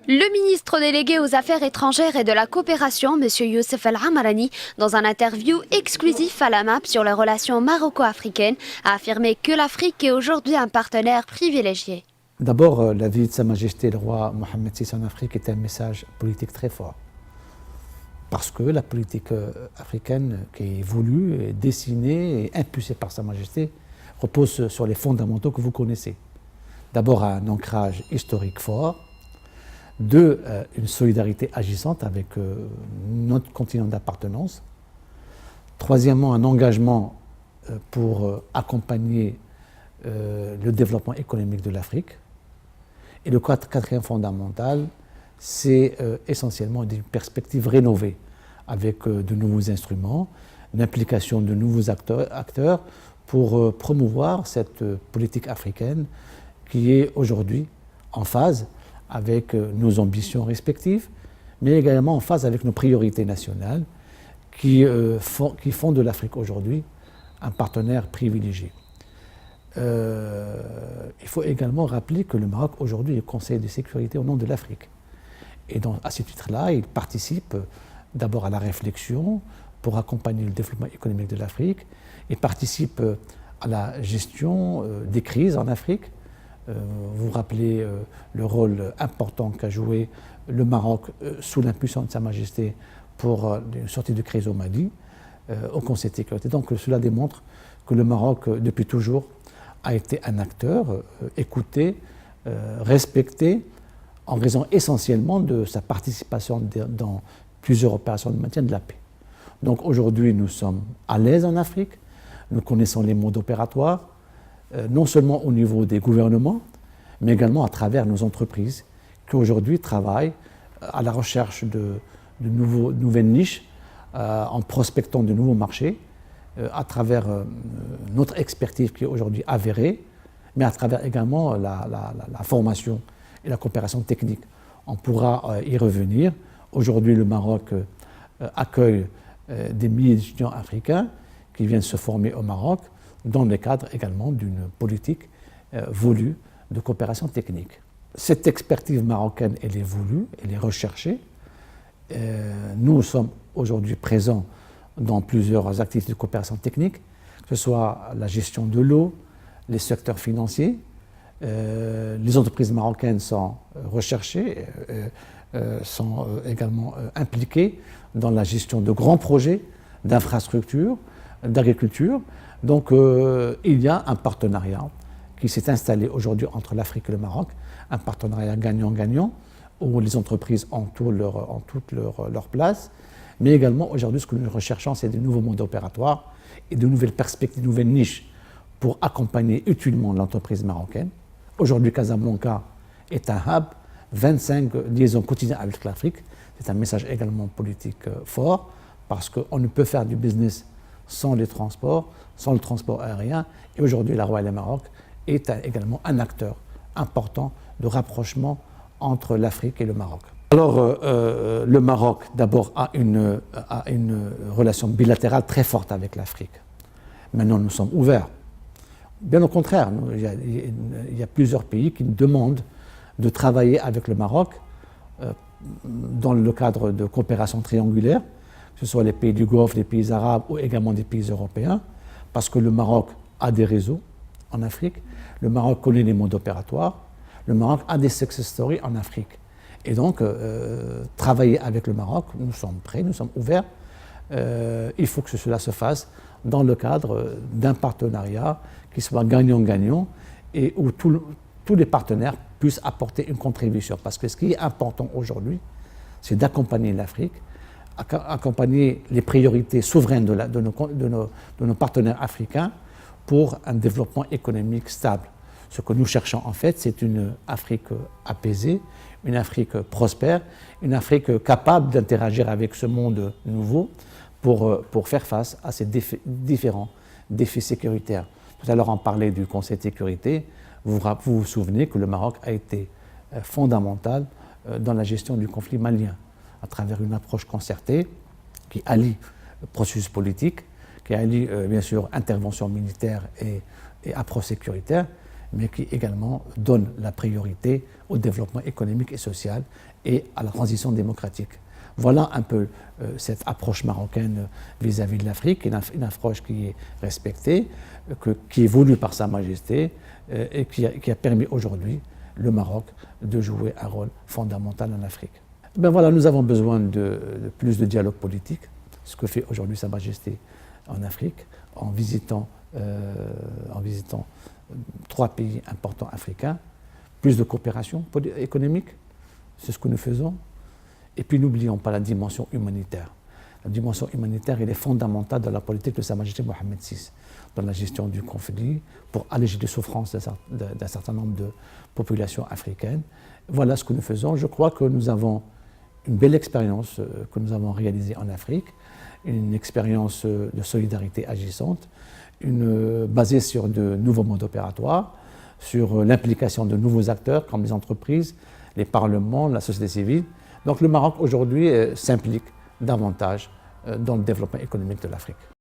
Le ministre délégué aux Affaires étrangères et de la coopération, M. Youssef El-Amarani, dans un interview exclusif à la MAP sur les relations maroco-africaines, a affirmé que l'Afrique est aujourd'hui un partenaire privilégié. D'abord, la visite de Sa Majesté le roi Mohammed VI en Afrique est un message politique très fort. Parce que la politique africaine qui est voulue, dessinée et impulsée par Sa Majesté repose sur les fondamentaux que vous connaissez. D'abord, un ancrage historique fort. Deux, une solidarité agissante avec notre continent d'appartenance. Troisièmement, un engagement pour accompagner le développement économique de l'Afrique. Et le quatrième fondamental, c'est essentiellement une perspective rénovée avec de nouveaux instruments, l'implication de nouveaux acteurs pour promouvoir cette politique africaine qui est aujourd'hui en phase avec nos ambitions respectives, mais également en phase avec nos priorités nationales qui font de l'Afrique aujourd'hui un partenaire privilégié. Il faut également rappeler que le Maroc aujourd'hui est Conseil de sécurité au nom de l'Afrique. Et donc, à ce titre-là, il participe d'abord à la réflexion pour accompagner le développement économique de l'Afrique. Il participe à la gestion des crises en Afrique. Vous vous rappelez le rôle important qu'a joué le Maroc sous l'impulsion de Sa Majesté pour une sortie de crise au Mali, au Conseil de sécurité. Donc cela démontre que le Maroc, depuis toujours, a été un acteur écouté, respecté, en raison essentiellement de sa participation dans plusieurs opérations de maintien de la paix. Donc aujourd'hui, nous sommes à l'aise en Afrique, nous connaissons les modes opératoires, non seulement au niveau des gouvernements, mais également à travers nos entreprises qui aujourd'hui travaillent à la recherche de nouvelles niches, en prospectant de nouveaux marchés, à travers notre expertise qui est aujourd'hui avérée, mais à travers également la formation et la coopération technique. On pourra y revenir. Aujourd'hui, le Maroc accueille des milliers d'étudiants africains qui viennent se former au Maroc dans le cadre également d'une politique voulue de coopération technique. Cette expertise marocaine, elle est voulue, elle est recherchée. Nous sommes aujourd'hui présents dans plusieurs activités de coopération technique, que ce soit la gestion de l'eau, les secteurs financiers. Les entreprises marocaines sont recherchées, sont également impliquées dans la gestion de grands projets d'infrastructures, d'agriculture. Donc il y a un partenariat qui s'est installé aujourd'hui entre l'Afrique et le Maroc, un partenariat gagnant-gagnant, où les entreprises ont toute leur place. Mais également, aujourd'hui, ce que nous recherchons, c'est de nouveaux modes opératoires et de nouvelles perspectives, de nouvelles niches pour accompagner utilement l'entreprise marocaine. Aujourd'hui, Casablanca est un hub, 25 liaisons quotidiennes avec l'Afrique. C'est un message également politique fort, parce qu'on ne peut faire du business sans les transports, sans le transport aérien. Et aujourd'hui, la Royaume Maroc est également un acteur important de rapprochement entre l'Afrique et le Maroc. Alors, le Maroc, d'abord, a une relation bilatérale très forte avec l'Afrique. Maintenant, nous sommes ouverts. Bien au contraire, il y a plusieurs pays qui nous demandent de travailler avec le Maroc dans le cadre de coopération triangulaire, que ce soit les pays du Golfe, les pays arabes ou également des pays européens, parce que le Maroc a des réseaux en Afrique, le Maroc connaît les modes opératoires, le Maroc a des success stories en Afrique. Et donc, travailler avec le Maroc, nous sommes prêts, nous sommes ouverts. Il faut que cela se fasse dans le cadre d'un partenariat qui soit gagnant-gagnant et où tous les partenaires puissent apporter une contribution. Parce que ce qui est important aujourd'hui, c'est d'accompagner l'Afrique, accompagner les priorités souveraines de nos partenaires africains pour un développement économique stable. Ce que nous cherchons en fait, c'est une Afrique apaisée, une Afrique prospère, une Afrique capable d'interagir avec ce monde nouveau pour faire face à ces différents défis sécuritaires. Tout à l'heure, on parlait du Conseil de sécurité. Vous vous souvenez que le Maroc a été fondamental dans la gestion du conflit malien, à travers une approche concertée qui allie processus politique, qui allie bien sûr intervention militaire et approche sécuritaire, mais qui également donne la priorité au développement économique et social et à la transition démocratique. Voilà un peu cette approche marocaine vis-à-vis de l'Afrique, une approche qui est respectée, qui est voulue par Sa Majesté et qui a permis aujourd'hui le Maroc de jouer un rôle fondamental en Afrique. Ben voilà, nous avons besoin de plus de dialogue politique, ce que fait aujourd'hui Sa Majesté en Afrique, en visitant 3 pays importants africains, plus de coopération économique, c'est ce que nous faisons. Et puis n'oublions pas la dimension humanitaire. La dimension humanitaire, elle est fondamentale dans la politique de Sa Majesté Mohamed VI, dans la gestion du conflit, pour alléger les souffrances d'un certain nombre de populations africaines. Voilà ce que nous faisons. Je crois que nous avons une belle expérience que nous avons réalisée en Afrique, une expérience de solidarité agissante, basée sur de nouveaux modes opératoires, sur l'implication de nouveaux acteurs comme les entreprises, les parlements, la société civile. Donc le Maroc aujourd'hui s'implique davantage dans le développement économique de l'Afrique.